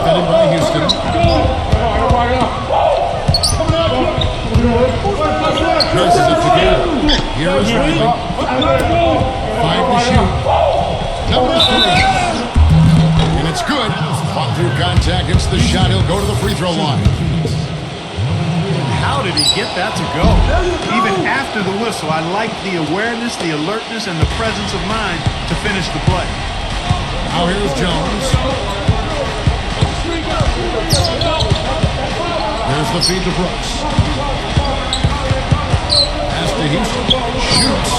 defended by Houston. Presses it together. Here is Riley. 5 to shoot. Number 3. And it's good. Fought through contact. It's the shot. He'll go to the free throw line. How did he get that to go? Even after the whistle, I like the awareness, the alertness, and the presence of mind to finish the play. Now here's Jones. There's the feed to Brooks. Pass to Houston. Shoots.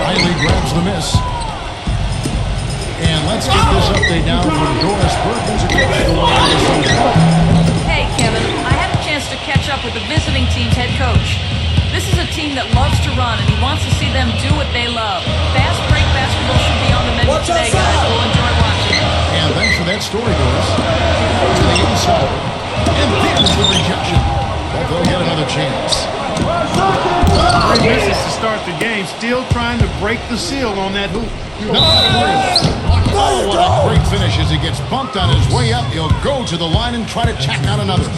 Riley grabs the miss. And let's get this update now from Doris Perkins. Hey, Kevin. I had a chance to catch up with the visiting team's head coach. This is a team that loves to run, and he wants to see them do what they love. Fast break basketball should be on the menu today, guys. We'll enjoy watching it. And thanks for that story, Doris. To the inside. And there's the rejection. But they'll get another chance. 3 misses to start the game. Still trying to break the seal on that hoop. Number 3. Oh, what a great finish as he gets bumped on his way up. He'll go to the line and try to tack on another.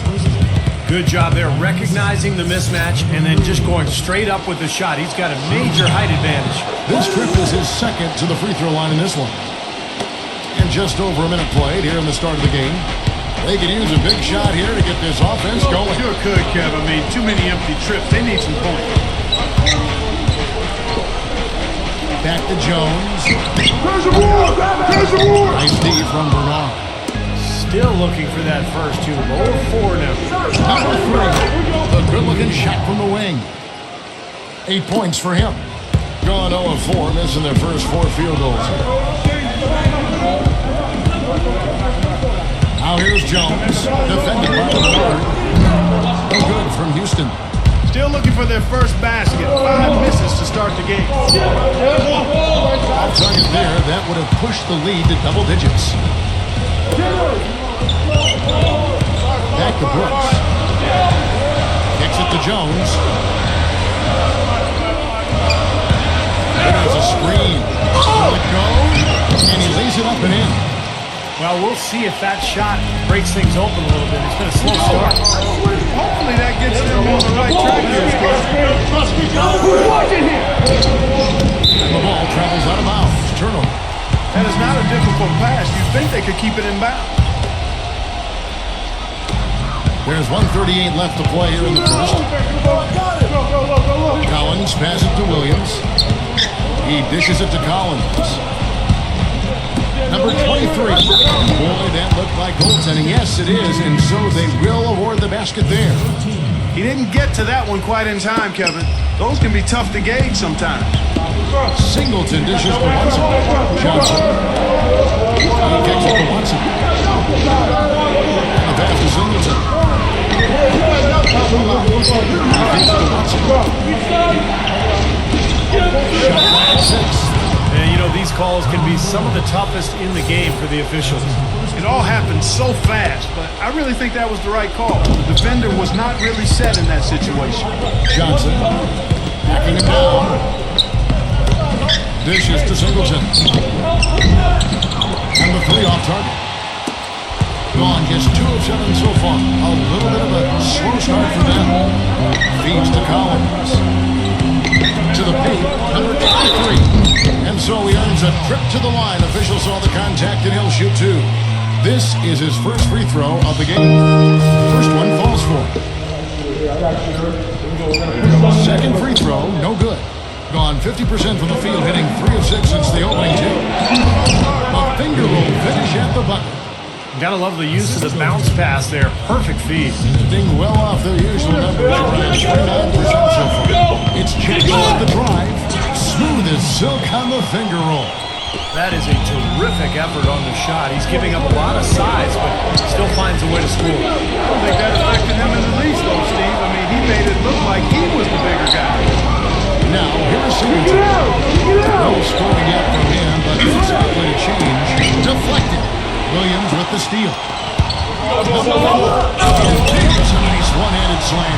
Good job there recognizing the mismatch and then just going straight up with the shot. He's got a major height advantage. This trip is his second to the free throw line in this one. And just over a minute played here in the start of the game. They could use a big shot here to get this offense going. Sure could, Kev. I mean, too many empty trips. They need some points. Back to Jones. Nice D from Bernard. Still looking for that first 2. Lower 4 now. Number 3. The good-looking shot from the wing. 8 points for him. Gone 0 of 4, missing their first 4 field goals. Now here's Jones. Defended by Bernard. No good from Houston. Still looking for their first basket. 5 misses to start the game. I'll tell you there, that would have pushed the lead to double digits. Back to Brooks. Kicks it to Jones. There's a screen. Will it go? And he lays it up and in. Well, we'll see if that shot breaks things open a little bit. It's been a slow start. Hopefully that gets them on the right track here. And the ball travels out of bounds. Turnover. That is not a difficult pass. You'd think they could keep it in bounds. There's 1:38 left to play here in the first. Collins passes it to Williams. He dishes it to Collins. Number 23. Boy, that looked like goaltending. Yes, it is, and so they will award the basket there. He didn't get to that one quite in time, Kevin. Those can be tough to gauge sometimes. Singleton dishes to Watson. Johnson. He kicks it to Watson. And the pass to Singleton. Kicks it to Watson. Shot clock 6. And, you know, these calls can be some of the toughest in the game for the officials. It all happened so fast, but I really think that was the right call. The defender was not really set in that situation. Johnson backing him down. Dishes to Singleton. And the 3 off target. Gone just 2 of 7 so far. A little bit of a slow start for them. Feeds to Collins. To the paint, number 23. And so he earns a trip to the line. Official saw the contact and he'll shoot 2. This is his first free throw of the game. First one falls for him. Second free throw, no good. Gone 50% from the field, hitting 3 of 6 since the opening 2. A finger roll finish at the bucket. Gotta love the use of the bounce pass there. Perfect feed. Being well off their usual numbers, around 29% so far. It's Jackson on the drive. Smooth as silk on the finger roll. That is a terrific effort on the shot. He's giving up a lot of size, but still finds a way to score. I don't think that affected him in the least, though, Steve. I mean, he made it look like he was the bigger guy. Now, here's Singleton. No scoring yet from him, but it's likely to change. Deflected. Williams with the steal. Number 4. It's a nice one-handed slam.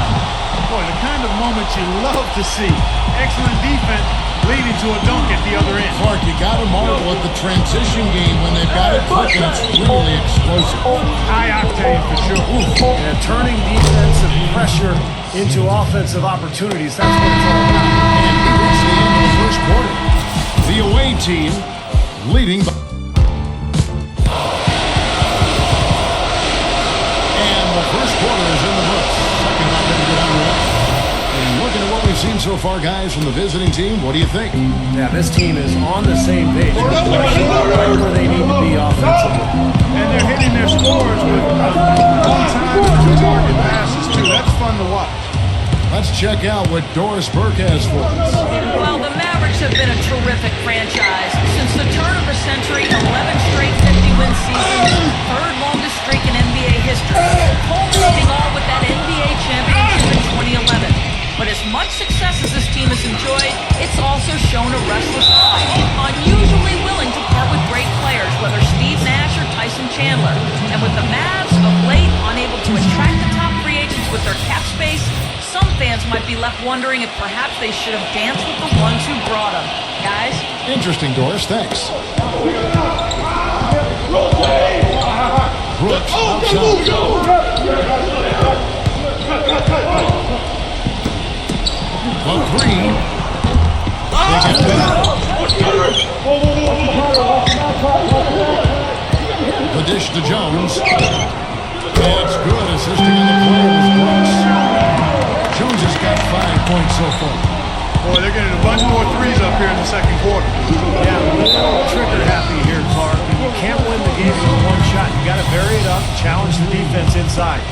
Boy, the kind of moments you love to see. Excellent defense leading to a dunk at the other end. Clark, you got to marvel with the transition game, when they've got it clicking, it's really explosive. High octane for sure. And turning defensive pressure into offensive opportunities. That's what it's all about. And we reach the end of the first quarter. The away team leading by... And the first quarter is in the books. Second half ready to get underway. And looking at what we've seen so far, guys, from the visiting team, what do you think? Yeah, this team is on the same page. Right where they need to be offensively. And they're hitting their scores with on-time and target passes, too. That's fun to watch. Let's check out what Doris Burke has for us. Well, the Mavericks have been a terrific franchise. Since the turn of the century, 11 straight 50-win seasons, third longest streak in NBA history, culminating all with that NBA championship in 2011. But as much success as this team has enjoyed, it's also shown a restless eye, unusually willing to part with great players, whether Steve Nash or Tyson Chandler. And with the Mavs of late unable to attract the top free agents with their cap space, some fans might be left wondering if perhaps they should have danced with the ones who brought them. Guys? Interesting, Doris. Thanks. Brooks outside. The three. The dish to Jones. That's good. Assisting on the play was Brooks. Jones has got 5 points so far. Boy, they're getting a bunch more threes up here in the second quarter. Yeah, a little trigger happy here, Clark. You can't win the game with one shot. You got to vary it up, challenge the defense inside.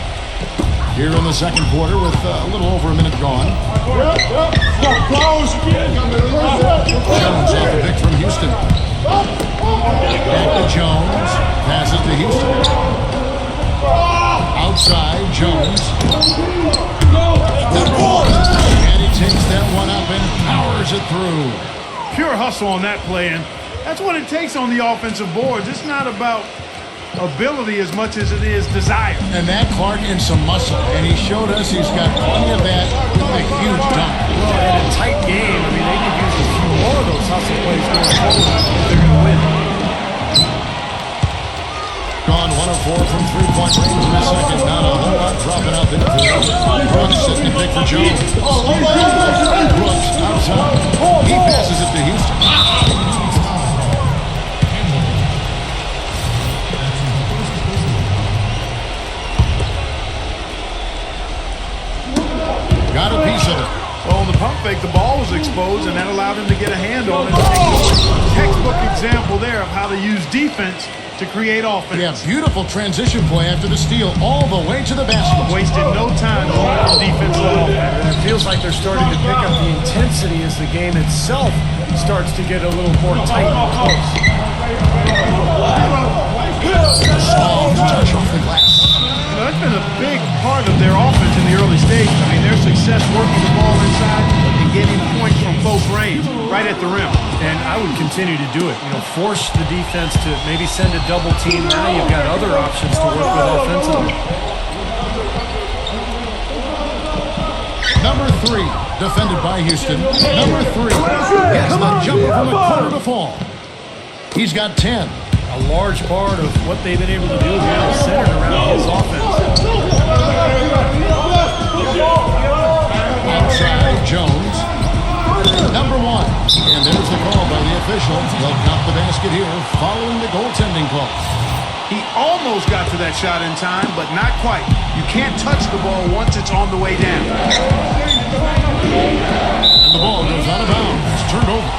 Here in the second quarter with a little over a minute gone. Close. Jones off the pick from Houston. Back to Jones. Passes to Houston. Outside, Jones. And he takes that one up and powers it through. Pure hustle on that play, and that's what it takes on the offensive boards. It's not about ability as much as it is desire. And that Clark in some muscle. And he showed us he's got plenty of that with a huge dunk. Well, in a tight game, I mean, they could use a few more of those hustle plays going forward if they're going to win. Gone 1 of 4 from three-point range in the second. Not a whole lot dropping out there. Brooks setting the pick for Jones. Brooks outside. He passes it to Houston. Got a piece of it. Well, on the pump fake, the ball was exposed, and that allowed him to get a hand on it. Textbook example there of how to use defense to create offense. Yeah, beautiful transition play after the steal all the way to the basket. Wasted no time going from defense to offense. And it feels like they're starting to pick up the intensity as the game itself starts to get a little more tight and close. Strong touch off the glass. You know, that's been a big part of their offense in the early stage. I mean, their success working the ball inside and getting points from close range, right at the rim. And I would continue to do it. You know, force the defense to maybe send a double team. Now you've got other options to work with offensively. Number 3, defended by Houston. Number 3 gets the jumper from the corner to fall. He's got 10. A large part of what they've been able to do here is centered around his offense. Outside, Jones. Number 1. And there's the call by the official. They'll count the basket here following the goaltending call. He almost got to that shot in time, but not quite. You can't touch the ball once it's on the way down. And the ball goes out of bounds. It's turned over.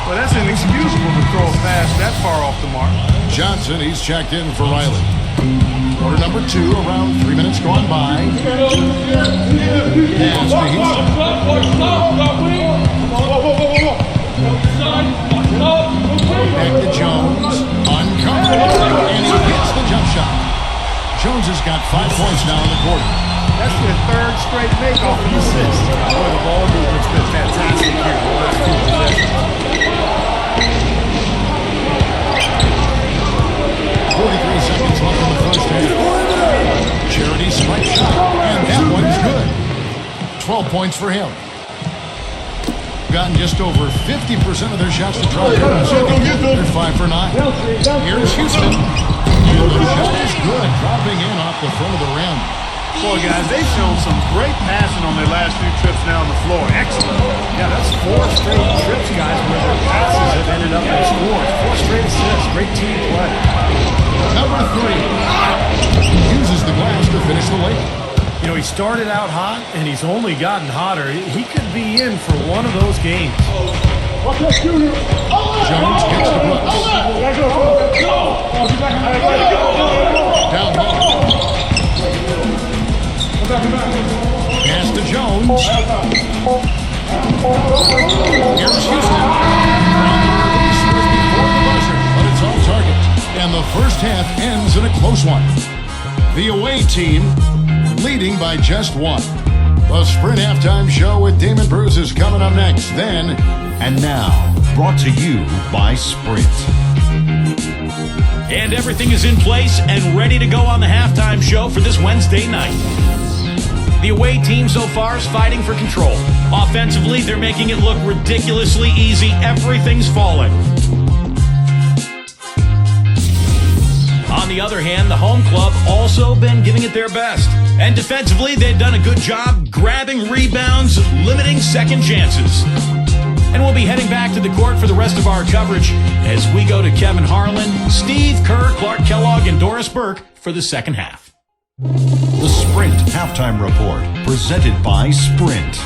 Well, that's inexcusable to throw a pass that far off the mark. Johnson, he's checked in for Riley. Quarter number 2, around 3 minutes gone by. Pass to Houston. Back to Jones. Uncovered. And he hits the jump shot. Jones has got 5 points now in the quarter. That's their third straight make off an assist. Boy, the ball movement's been fantastic here in the last few possessions. 43 seconds left in the first half. Charity spike shot, and that one's good. 12 points for him. Gotten just over 50% of their shots to drop in. They're 5 for 9. Here's Houston. And the shot is good, dropping in off the front of the rim. Boy, guys, they've shown some great passing on their last few trips now on the floor. Excellent. Yeah, that's 4 straight trips, guys, where their passes have ended up in scores. 4 straight assists. Great team play. Number 3. Uses the glass to finish the lane. You know, he started out hot, and he's only gotten hotter. He could be in for one of those games. Jones gets to Brooks. Down low. Pass to Jones. Here's Houston. Release was before the buzzer, but it's on target. And the first half ends in a close one. The away team leading by just 1. The Sprint Halftime Show with Damon Bruce is coming up next. Then, and now, brought to you by Sprint. And everything is in place and ready to go on the halftime show for this Wednesday night. The away team so far is fighting for control. Offensively, they're making it look ridiculously easy. Everything's falling. On the other hand, the home club also been giving it their best. And defensively, they've done a good job grabbing rebounds, limiting second chances. And we'll be heading back to the court for the rest of our coverage as we go to Kevin Harlan, Steve Kerr, Clark Kellogg, and Doris Burke for the second half. The Sprint Halftime Report, presented by Sprint.